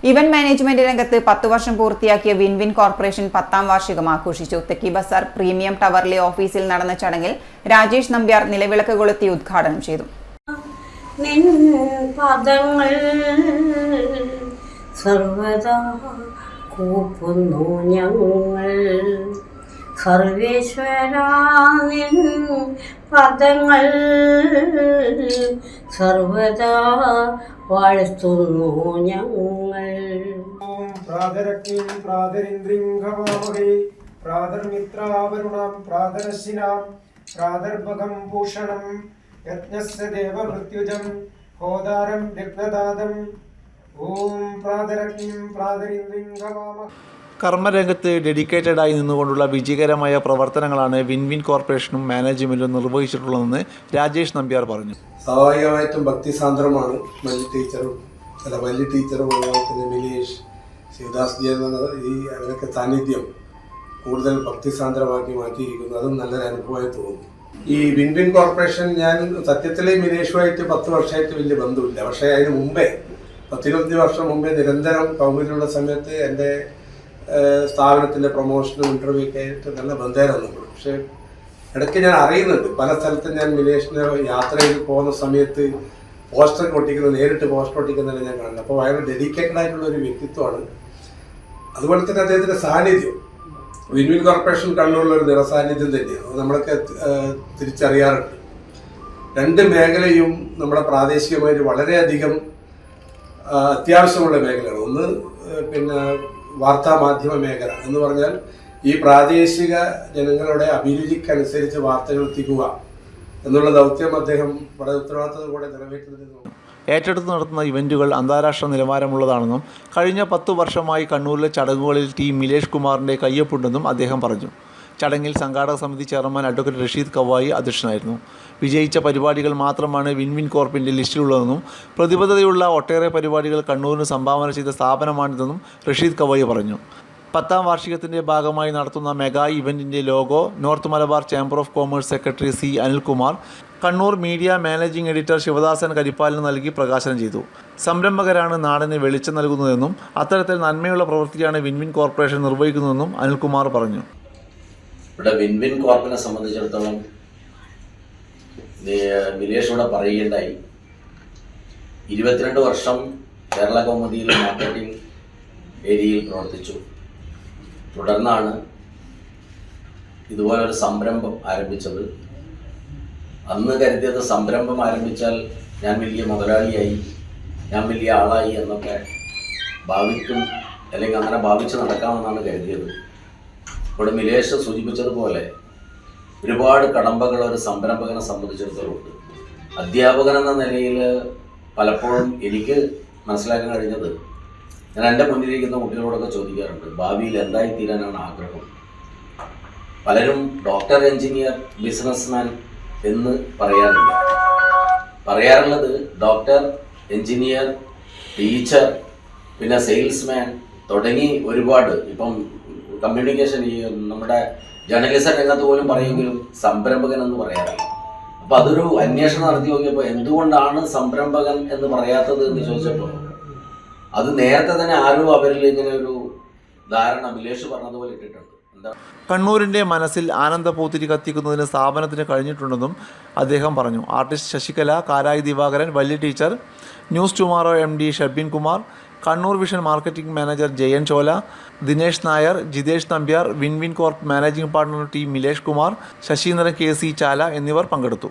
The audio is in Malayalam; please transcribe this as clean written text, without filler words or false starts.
ഇവന്റ് മാനേജ്മെന്റ് രംഗത്ത് 10 വർഷം പൂർത്തിയാക്കിയ വിൻവിൻ കോർപ്പറേഷൻ 10ാം വാർഷികം ആഘോഷിച്ചു. തെക്കി ബസാർ പ്രീമിയം ടവറിലെ ഓഫീസിൽ നടന്ന ചടങ്ങിൽ രാജേഷ് നമ്പ്യാർ നിലവിളക്ക് കൊളുത്തി ഉദ്ഘാടനം ചെയ്തു. സർവേശ്വരാ നിൻ പദങ്ങൾ സർവദാ വാഴ്ത്തുന്നു ഞങ്ങൾ. പ്രാതരഗ്നിം പ്രാതരിന്ദ്രിം ഘവാമഹേ പ്രാതർമിത്രാവരുണാം പ്രാതരശിനാം പ്രാതർഭഗം ഭൂഷണം യജ്ഞസ്യ ദേവമൃത്യുജം ഹോതാരം രത്നദാതം. ഓം പ്രാതരഗ്നിം പ്രാതരിന്ദ്രിം ഘവാമഹേ. കർമ്മരംഗത്ത് ഡെഡിക്കേറ്റഡായി നിന്നുകൊണ്ടുള്ള വിജയകരമായ പ്രവർത്തനങ്ങളാണ് വിൻവിൻ കോർപ്പറേഷനും മാനേജ്മെൻറ്റും നിർവഹിച്ചിട്ടുള്ളതെന്ന് രാജേഷ് നമ്പ്യാർ പറഞ്ഞു. സ്വാഭാവികമായിട്ടും ഭക്തിസാന്ദ്രമാണ് വലിയ ടീച്ചറും അതുപോലെ തന്നെ മിനേഷ് ശിവദാസ് ജി അവരൊക്കെ സാന്നിധ്യം കൂടുതൽ ഭക്തിസാന്ദ്രമാക്കി മാറ്റിയിരിക്കുന്നു. അതും നല്ലൊരു അനുഭവമായി തോന്നുന്നു. ഈ വിൻവിൻ കോർപ്പറേഷൻ ഞാൻ സത്യത്തിൽ മിനേഷുമായിട്ട് 10 വർഷമായിട്ട് വലിയ ബന്ധമില്ല. പക്ഷേ അതിന് മുമ്പേ 10-20 വർഷം മുമ്പേ നിരന്തരം കൗമുദിലുള്ള സമയത്ത് എൻ്റെ സ്ഥാപനത്തിൻ്റെ പ്രൊമോഷനും ഇൻ്റർവ്യൂ ഒക്കെ ആയിട്ട് നല്ല ബന്ധമായിരുന്നു. പക്ഷേ ഇടയ്ക്ക് ഞാൻ അറിയുന്നുണ്ട്, പല സ്ഥലത്തും ഞാൻ മിനേഷിനെ യാത്രയിൽ പോകുന്ന സമയത്ത് നേരിട്ട് പോസ്റ്റർ ഒട്ടിക്കുന്നതല്ല ഞാൻ കാണുന്നത്. അപ്പോൾ വളരെ ഡെഡിക്കേറ്റഡ് ആയിട്ടുള്ള ഒരു വ്യക്തിത്വമാണ്. അതുപോലെ തന്നെ അദ്ദേഹത്തിൻ്റെ സാന്നിധ്യം വിൻവിൻ കോർപ്പറേഷൻ കണ്ണൂരിലൊരു നിറസാന്നിധ്യം തന്നെയാണ്. നമ്മളൊക്കെ തിരിച്ചറിയാറുണ്ട്. 2 മേഖലയും നമ്മുടെ പ്രാദേശികമായിട്ട് വളരെയധികം അത്യാവശ്യമുള്ള മേഖലയാണ്. ഒന്ന് പിന്നെ വാർത്താമാധ്യമ മേഖല എന്ന് പറഞ്ഞാൽ ഈ പ്രാദേശിക ജനങ്ങളുടെ അഭിരുചിക്കനുസരിച്ച് വാർത്തകൾ എത്തിക്കുക എന്നുള്ള ദൗത്യം അദ്ദേഹം വളരെ ഉത്തരവാദിത്തത്തോടെ നിറവേറ്റുന്നതെന്ന്. ഏറ്റെടുത്ത് നടത്തുന്ന ഇവൻറ്റുകൾ അന്താരാഷ്ട്ര നിലവാരമുള്ളതാണെന്നും കഴിഞ്ഞ 10 വർഷമായി കണ്ണൂരിലെ ചടങ്ങുകളിൽ ടി മിലേഷ് കുമാറിൻ്റെ കയ്യൊപ്പുണ്ടെന്നും അദ്ദേഹം പറഞ്ഞു. ചടങ്ങിൽ സംഘാടക സമിതി ചെയർമാൻ അഡ്വക്കേറ്റ് റഷീദ് കവായി അധ്യക്ഷനായിരുന്നു. വിജയിച്ച പരിപാടികൾ മാത്രമാണ് വിൻവിൻ കോർപ്പിൻ്റെ ലിസ്റ്റിലുള്ളതെന്നും പ്രതിബദ്ധതയുള്ള ഒട്ടേറെ പരിപാടികൾ കണ്ണൂരിന് സംഭാവന ചെയ്ത സ്ഥാപനമാണിതെന്നും റഷീദ് കവായി പറഞ്ഞു. 10ാം വാർഷികത്തിൻ്റെ ഭാഗമായി നടത്തുന്ന മെഗാ ഇവൻറ്റിൻ്റെ logo north Malabar chamber of commerce secretary C Anilkumar, Kannur media managing editor Sivadasan കരിപ്പാലിന് നൽകി പ്രകാശനം ചെയ്തു. സംരംഭകരാണ് നാടിന് വെളിച്ചം നൽകുന്നതെന്നും അത്തരത്തിൽ നന്മയുള്ള പ്രവൃത്തിയാണ് വിൻവിൻ കോർപ്പറേഷൻ നിർവഹിക്കുന്നതെന്നും അനിൽകുമാർ പറഞ്ഞു. ഇവിടെ വിൻവിൻ കോർപ്പിനെ സംബന്ധിച്ചിടത്തോളം മിലേഷ് ഇവിടെ പറയുകയുണ്ടായി, 22 വർഷം കേരള കൗമുദിയിൽ മാർക്കറ്റിംഗ് ഏരിയയിൽ പ്രവർത്തിച്ചു. തുടർന്നാണ് ഇതുപോലൊരു സംരംഭം ആരംഭിച്ചത്. അന്ന് കരുതിയത് സംരംഭം ആരംഭിച്ചാൽ ഞാൻ വലിയ മുതലാളിയായി, ഞാൻ വലിയ ആളായി എന്നൊക്കെ ഭാവിക്കും, അല്ലെങ്കിൽ അങ്ങനെ ഭാവിച്ച് നടക്കാമെന്നാണ് കരുതിയത്. ഇവിടെ മിലേഷ് സൂചിപ്പിച്ചതുപോലെ ഒരുപാട് കടമ്പകൾ ഒരു സംരംഭകനെ സംബന്ധിച്ചിടത്തോളം ഉണ്ട്. അധ്യാപകൻ എന്ന നിലയിൽ പലപ്പോഴും എനിക്ക് മനസ്സിലാക്കാൻ കഴിഞ്ഞത്, ഞാൻ എൻ്റെ മുന്നിലിരിക്കുന്ന കുട്ടികളോടൊക്കെ ചോദിക്കാറുണ്ട്, ഭാവിയിൽ എന്തായി തീരാനാണ് ആഗ്രഹം. പലരും ഡോക്ടർ, എഞ്ചിനീയർ, ബിസിനസ്മാൻ എന്ന് പറയാറുള്ളത് ഡോക്ടർ, എഞ്ചിനീയർ, ടീച്ചർ, പിന്നെ സെയിൽസ്മാൻ തുടങ്ങി ഒരുപാട്. ഇപ്പം കമ്മ്യൂണിക്കേഷൻ, ഈ നമ്മുടെ ജേർണലിസം രംഗത്ത് പോലും പറയുമെങ്കിലും സംരംഭകൻ എന്ന് പറയാറില്ല. അപ്പോൾ അതൊരു അന്വേഷണം നടത്തി നോക്കിയപ്പോൾ എന്തുകൊണ്ടാണ് സംരംഭകൻ എന്ന് പറയാത്തത് എന്ന് ചോദിച്ചപ്പോൾ അത് നേരത്തെ തന്നെ ആരോ അവരിൽ ഇങ്ങനെ ഒരു ധാരണ മിലേഷ് പറഞ്ഞതുപോലെ ഇട്ടിട്ടുണ്ട്. കണ്ണൂരിൻ്റെ മനസ്സിൽ ആനന്ദ പൂത്തിരി കത്തിക്കുന്നതിന് സ്ഥാപനത്തിന് കഴിഞ്ഞിട്ടുണ്ടെന്നും അദ്ദേഹം പറഞ്ഞു. ആർട്ടിസ്റ്റ് ശശികല, കാരായി ദിവാകരൻ, വല്യ teacher, news tomorrow MD Shabeen Kumar, Kannur vision marketing manager Jayan Chola, Dinesh Nair, Jithesh Nambiar, win win corp managing partner T Milesh Kumar, Sasheendran KC Chala എന്നിവർ പങ്കെടുത്തു.